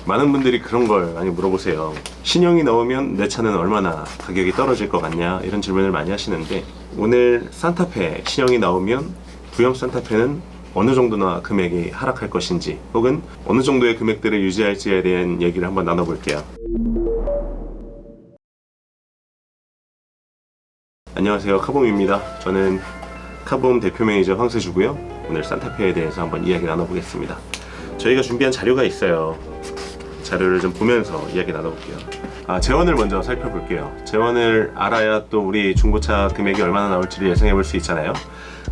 많은 분들이 그런 걸 많이 물어보세요. 신형이 나오면 내 차는 얼마나 가격이 떨어질 것 같냐, 이런 질문을 많이 하시는데, 오늘 산타페 신형이 나오면 구형 산타페는 어느 정도나 금액이 하락할 것인지, 혹은 어느 정도의 금액대를 유지할지에 대한 얘기를 한번 나눠볼게요. 안녕하세요, 카봄입니다. 저는 카봄 대표 매니저 황세주고요. 오늘 산타페에 대해서 한번 이야기 나눠보겠습니다. 저희가 준비한 자료가 있어요. 자료를 좀 보면서 이야기 나눠볼게요. 재원을 먼저 살펴볼게요. 재원을 알아야 또 우리 중고차 금액이 얼마나 나올지를 예상해 볼 수 있잖아요.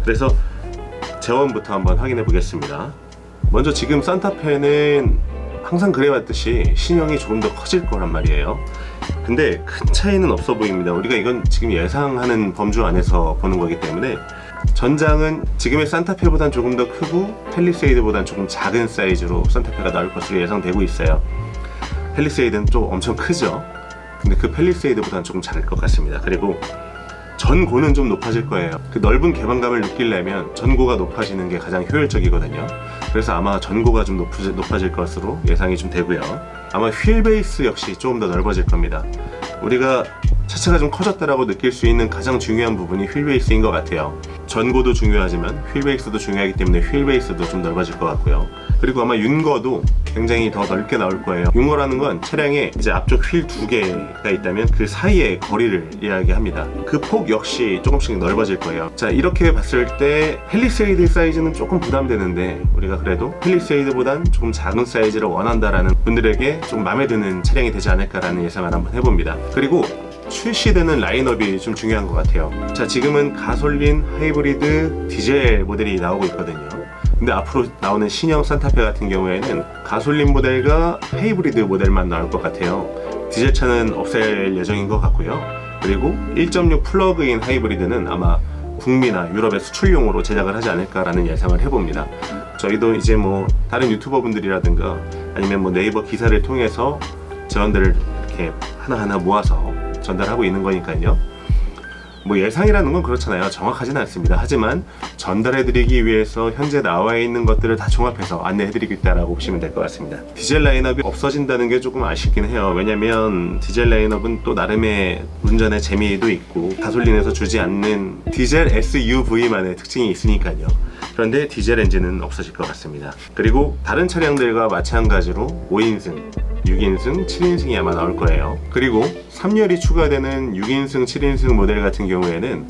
그래서 재원부터 한번 확인해 보겠습니다. 먼저 지금 산타페는 항상 그래왔듯이 신형이 조금 더 커질 거란 말이에요. 근데 큰 차이는 없어 보입니다. 우리가 이건 지금 예상하는 범주 안에서 보는 거기 때문에, 전장은 지금의 산타페보단 조금 더 크고 팰리세이드보단 조금 작은 사이즈로 산타페가 나올 것으로 예상되고 있어요. 팰리세이드는 좀 엄청 크죠. 근데 그 팰리세이드보다는 조금 작을 것 같습니다. 그리고 전고는 좀 높아질 거예요. 그 넓은 개방감을 느끼려면 전고가 높아지는 게 가장 효율적이거든요. 그래서 아마 전고가 좀 높아질 것으로 예상이 좀 되고요. 아마 휠 베이스 역시 조금 더 넓어질 겁니다. 우리가 차체가 좀 커졌다라고 느낄 수 있는 가장 중요한 부분이 휠 베이스인 것 같아요. 전고도 중요하지만 휠 베이스도 중요하기 때문에 휠 베이스도 좀 넓어질 것 같고요. 그리고 아마 윤거도 굉장히 더 넓게 나올 거예요. 윤거라는 건 차량에 이제 앞쪽 휠 두 개가 있다면 그 사이의 거리를 이야기합니다. 그 폭 역시 조금씩 넓어질 거예요. 자, 이렇게 봤을 때 팰리세이드 사이즈는 조금 부담되는데, 우리가 그래도 팰리세이드보단 조금 작은 사이즈를 원한다라는 분들에게 좀 마음에 드는 차량이 되지 않을까라는 예상을 한번 해봅니다. 그리고 출시되는 라인업이 좀 중요한 것 같아요. 자, 지금은 가솔린, 하이브리드, 디젤 모델이 나오고 있거든요. 근데 앞으로 나오는 신형 산타페 같은 경우에는 가솔린 모델과 하이브리드 모델만 나올 것 같아요. 디젤 차는 없앨 예정인 것 같고요. 그리고 1.6 플러그인 하이브리드는 아마 북미나 유럽의 수출용으로 제작을 하지 않을까라는 예상을 해봅니다. 저희도 이제 뭐 다른 유튜버 분들이라든가 아니면 뭐 네이버 기사를 통해서 재원들을 이렇게 하나하나 모아서 전달하고 있는 거니까요. 뭐 예상이라는 건 그렇잖아요. 정확하지는 않습니다. 하지만 전달해드리기 위해서 현재 나와 있는 것들을 다 종합해서 안내해드리겠다라고 보시면 될 것 같습니다. 디젤 라인업이 없어진다는 게 조금 아쉽긴 해요. 왜냐면 디젤 라인업은 또 나름의 운전의 재미도 있고 가솔린에서 주지 않는 디젤 SUV만의 특징이 있으니까요. 그런데 디젤 엔진은 없어질 것 같습니다. 그리고 다른 차량들과 마찬가지로 5인승, 6인승, 7인승이 아마 나올 거예요. 그리고 3열이 추가되는 6인승, 7인승 모델 같은 경우에는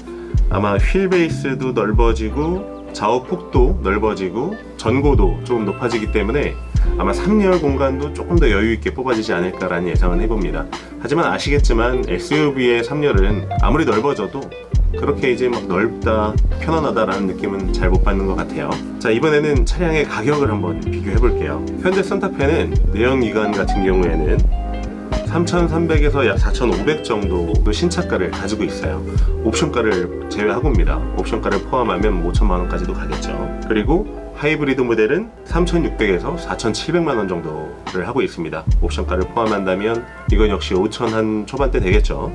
아마 휠 베이스도 넓어지고 좌우폭도 넓어지고 전고도 조금 높아지기 때문에 아마 3열 공간도 조금 더 여유 있게 뽑아지지 않을까라는 예상을 해봅니다. 하지만 아시겠지만 SUV의 3열은 아무리 넓어져도 그렇게 이제 막 넓다, 편안하다라는 느낌은 잘 못 받는 것 같아요. 자, 이번에는 차량의 가격을 한번 비교해 볼게요. 현재 산타페는 내연기관 같은 경우에는 3,300에서 약 4,500 정도 신차가를 가지고 있어요. 옵션가를 제외하고입니다. 옵션가를 포함하면 5천만 원까지도 가겠죠. 그리고 하이브리드 모델은 3,600에서 4,700만 원 정도를 하고 있습니다. 옵션가를 포함한다면 이건 역시 5천 한 초반대 되겠죠.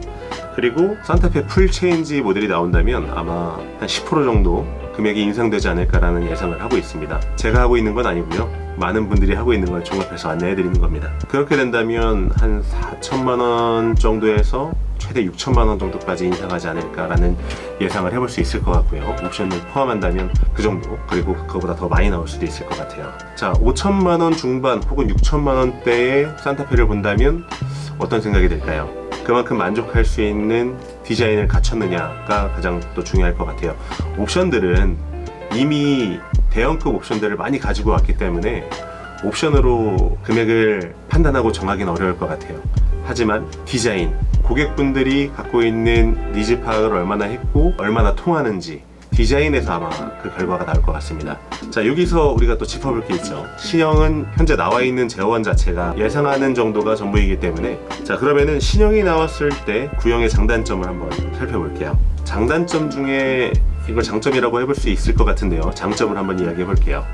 그리고 산타페 풀 체인지 모델이 나온다면 아마 한 10% 정도 금액이 인상되지 않을까라는 예상을 하고 있습니다. 제가 하고 있는 건 아니고요. 많은 분들이 하고 있는 걸 종합해서 안내해드리는 겁니다. 그렇게 된다면 한 4천만 원 정도에서 최대 6천만 원 정도까지 인상하지 않을까라는 예상을 해볼 수 있을 것 같고요. 옵션을 포함한다면 그 정도, 그리고 그거보다 더 많이 나올 수도 있을 것 같아요. 자, 5천만 원 중반 혹은 6천만 원대의 산타페를 본다면 어떤 생각이 들까요? 그만큼 만족할 수 있는 디자인을 갖췄느냐가 가장 또 중요할 것 같아요. 옵션들은 이미 대형급 옵션들을 많이 가지고 왔기 때문에 옵션으로 금액을 판단하고 정하기는 어려울 것 같아요. 하지만 디자인, 고객분들이 갖고 있는 니즈 파악을 얼마나 했고 얼마나 통하는지 디자인에서 아마 그 결과가 나올 것 같습니다. 자, 여기서 우리가 또 짚어볼 게 있죠. 신형은 현재 나와 있는 제어원 자체가 예상하는 정도가 전부이기 때문에, 자, 그러면은 신형이 나왔을 때 구형의 장단점을 한번 살펴볼게요. 장단점 중에 이걸 장점이라고 해볼 수 있을 것 같은데요. 장점을 한번 이야기해 볼게요.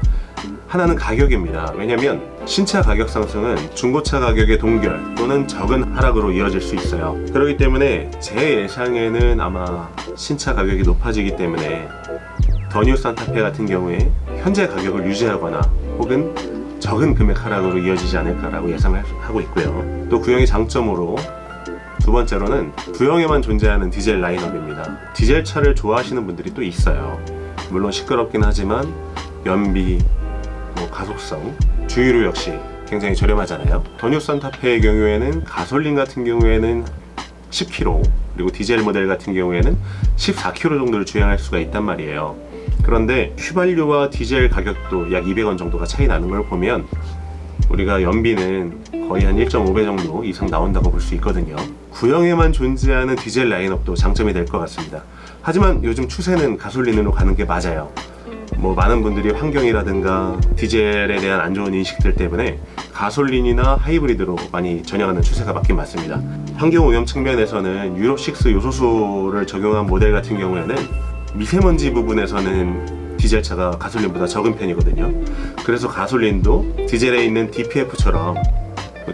하나는 가격입니다. 왜냐면 신차 가격 상승은 중고차 가격의 동결 또는 적은 하락으로 이어질 수 있어요. 그렇기 때문에 제 예상에는 아마 신차 가격이 높아지기 때문에 더 뉴 산타페 같은 경우에 현재 가격을 유지하거나 혹은 적은 금액 하락으로 이어지지 않을까라고 예상을 하고 있고요. 또 구형의 장점으로 두 번째로는 구형에만 존재하는 디젤 라인업입니다. 디젤 차를 좋아하시는 분들이 또 있어요. 물론 시끄럽긴 하지만 연비, 가속성, 주유료 역시 굉장히 저렴하잖아요. 더 뉴 산타페의 경우에는 가솔린 같은 경우에는 10km, 그리고 디젤 모델 같은 경우에는 14km 정도를 주행할 수가 있단 말이에요. 그런데 휘발유와 디젤 가격도 약 200원 정도가 차이 나는 걸 보면 우리가 연비는 거의 한 1.5배 정도 이상 나온다고 볼 수 있거든요. 구형에만 존재하는 디젤 라인업도 장점이 될 것 같습니다. 하지만 요즘 추세는 가솔린으로 가는 게 맞아요. 많은 분들이 환경이라든가 디젤에 대한 안 좋은 인식들 때문에 가솔린이나 하이브리드로 많이 전향하는 추세가 맞긴 맞습니다. 환경 오염 측면에서는 유로6 요소수를 적용한 모델 같은 경우에는 미세먼지 부분에서는 디젤차가 가솔린보다 적은 편이거든요. 그래서 가솔린도 디젤에 있는 DPF처럼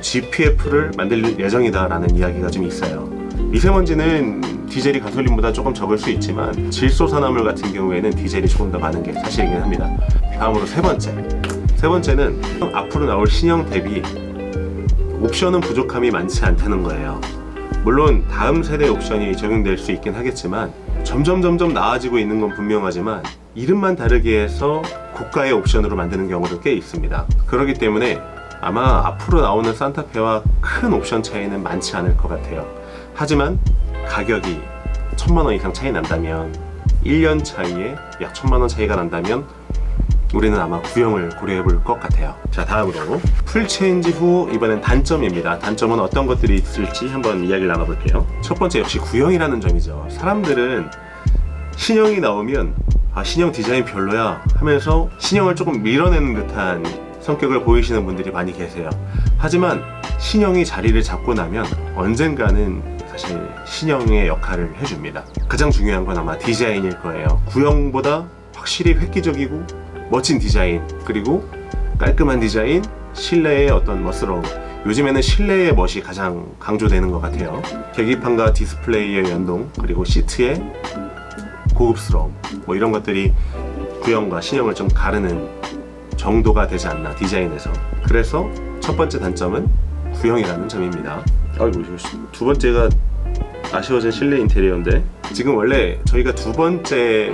GPF를 만들 예정이다라는 이야기가 좀 있어요. 미세먼지는 디젤이 가솔린보다 조금 적을 수 있지만 질소산화물 같은 경우에는 디젤이 조금 더 많은 게 사실이긴 합니다. 다음으로 세 번째는 앞으로 나올 신형 대비 옵션은 부족함이 많지 않다는 거예요. 물론 다음 세대 옵션이 적용될 수 있긴 하겠지만 점점 나아지고 있는 건 분명하지만 이름만 다르게 해서 고가의 옵션으로 만드는 경우도 꽤 있습니다. 그렇기 때문에 아마 앞으로 나오는 산타페와 큰 옵션 차이는 많지 않을 것 같아요. 하지만 가격이 1000만 원 이상 차이 난다면 1년 차이에 약 1000만 원 차이가 난다면 우리는 아마 구형을 고려해 볼 것 같아요. 자, 다음으로 풀체인지 후 이번엔 단점입니다. 단점은 어떤 것들이 있을지 한번 이야기를 나눠볼게요. 첫 번째 역시 구형이라는 점이죠. 사람들은 신형이 나오면 신형 디자인 별로야 하면서 신형을 조금 밀어내는 듯한 성격을 보이시는 분들이 많이 계세요. 하지만 신형이 자리를 잡고 나면 언젠가는 사실 신형의 역할을 해줍니다. 가장 중요한 건 아마 디자인일 거예요. 구형보다 확실히 획기적이고 멋진 디자인, 그리고 깔끔한 디자인, 실내의 어떤 멋스러움. 요즘에는 실내의 멋이 가장 강조되는 것 같아요. 계기판과 디스플레이의 연동, 그리고 시트의 고급스러움, 이런 것들이 구형과 신형을 좀 가르는 정도가 되지 않나, 디자인에서. 그래서 첫 번째 단점은 구형이라는 점입니다. 두 번째가 아쉬워진 실내 인테리어인데, 지금 원래 저희가 두 번째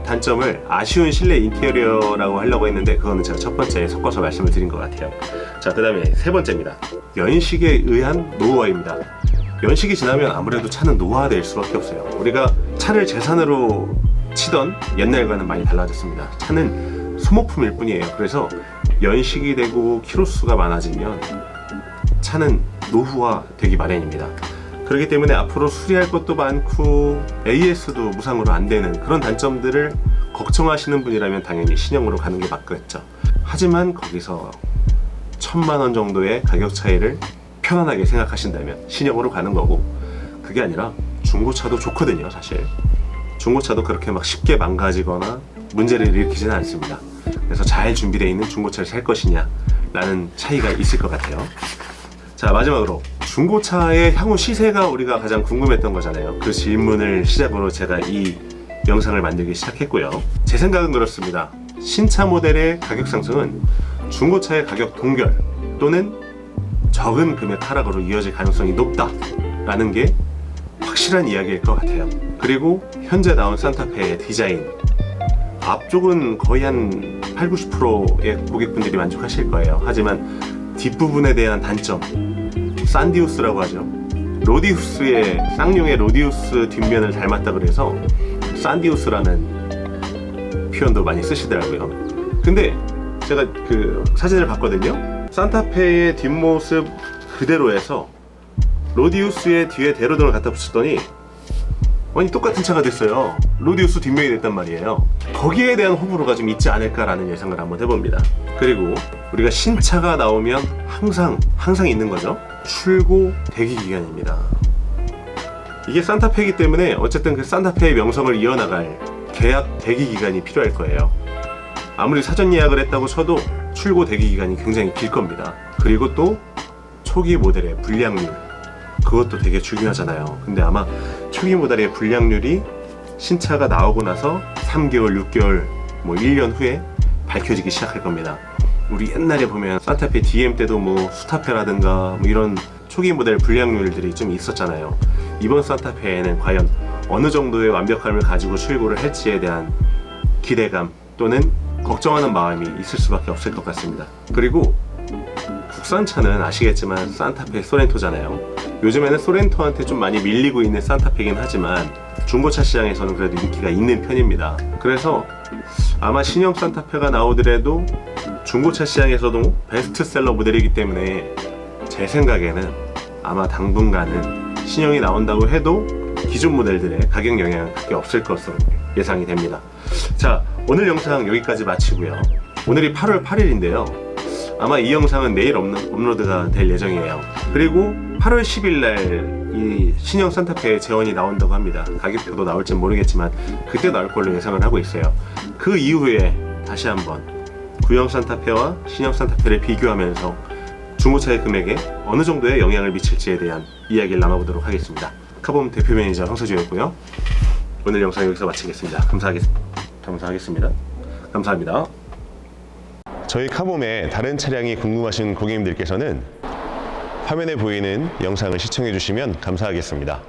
단점을 아쉬운 실내 인테리어라고 하려고 했는데 그거는 제가 첫 번째에 섞어서 말씀을 드린 것 같아요. 자, 그 다음에 세 번째입니다. 연식에 의한 노후화입니다. 연식이 지나면 아무래도 차는 노화될 수밖에 없어요. 우리가 차를 재산으로 치던 옛날과는 많이 달라졌습니다. 차는 소모품일 뿐이에요. 그래서 연식이 되고 키로수가 많아지면 차는 노후화 되기 마련입니다. 그렇기 때문에 앞으로 수리할 것도 많고 AS도 무상으로 안 되는 그런 단점들을 걱정하시는 분이라면 당연히 신형으로 가는 게 맞겠죠. 하지만 거기서 1000만 원 정도의 가격 차이를 편안하게 생각하신다면 신형으로 가는 거고, 그게 아니라 중고차도 좋거든요. 사실 중고차도 그렇게 막 쉽게 망가지거나 문제를 일으키지는 않습니다. 그래서 잘 준비되어 있는 중고차를 살 것이냐 라는 차이가 있을 것 같아요. 자, 마지막으로 중고차의 향후 시세가 우리가 가장 궁금했던 거잖아요. 그 질문을 시작으로 제가 이 영상을 만들기 시작했고요. 제 생각은 그렇습니다. 신차 모델의 가격 상승은 중고차의 가격 동결 또는 적은 금액 하락으로 이어질 가능성이 높다라는 게 확실한 이야기일 것 같아요. 그리고 현재 나온 산타페의 디자인, 앞쪽은 거의 한 80~90%의 고객분들이 만족하실 거예요. 하지만 뒷부분에 대한 단점, 산디우스라고 하죠. 로디우스의 쌍용의 로디우스 뒷면을 닮았다 그래서 산디우스라는 표현도 많이 쓰시더라고요. 근데 제가 그 사진을 봤거든요. 산타페의 뒷모습 그대로 해서 로디우스의 뒤에 대로등을 갖다 붙였더니 완전 똑같은 차가 됐어요. 로디우스 뒷면이 됐단 말이에요. 거기에 대한 호불호가 좀 있지 않을까라는 예상을 한번 해봅니다. 그리고 우리가 신차가 나오면 항상 있는 거죠. 출고 대기 기간입니다. 이게 산타페이기 때문에 어쨌든 그 산타페의 명성을 이어나갈 계약 대기 기간이 필요할 거예요. 아무리 사전 예약을 했다고 쳐도 출고 대기 기간이 굉장히 길 겁니다. 그리고 또 초기 모델의 불량률, 그것도 되게 중요하잖아요. 근데 아마 초기 모델의 불량률이 신차가 나오고 나서 3개월, 6개월, 1년 후에 밝혀지기 시작할 겁니다. 우리 옛날에 보면 산타페 DM 때도 뭐 수타페라든가 뭐 이런 초기 모델 불량률들이 좀 있었잖아요. 이번 산타페에는 과연 어느 정도의 완벽함을 가지고 출고를 할지에 대한 기대감 또는 걱정하는 마음이 있을 수밖에 없을 것 같습니다. 그리고 국산차는 아시겠지만 산타페, 소렌토잖아요. 요즘에는 소렌토한테 좀 많이 밀리고 있는 산타페이긴 하지만 중고차 시장에서는 그래도 인기가 있는 편입니다. 그래서 아마 신형 산타페가 나오더라도 중고차 시장에서도 베스트셀러 모델이기 때문에 제 생각에는 아마 당분간은 신형이 나온다고 해도 기존 모델들의 가격 영향은 크게 없을 것으로 예상이 됩니다. 자, 오늘 영상 여기까지 마치고요. 오늘이 8월 8일인데요. 아마 이 영상은 내일 업로드가 될 예정이에요. 그리고 8월 10일 날 이 신형 산타페 재원이 나온다고 합니다. 가격표도 나올진 모르겠지만 그때 나올 걸로 예상을 하고 있어요. 그 이후에 다시 한번 구형 산타페와 신형 산타페를 비교하면서 중고차의 금액에 어느 정도의 영향을 미칠지에 대한 이야기를 나눠보도록 하겠습니다. 카봄 대표 매니저 황세주였고요. 오늘 영상 여기서 마치겠습니다. 감사하겠습니다. 감사합니다. 저희 카봄의 다른 차량이 궁금하신 고객님들께서는 화면에 보이는 영상을 시청해 주시면 감사하겠습니다.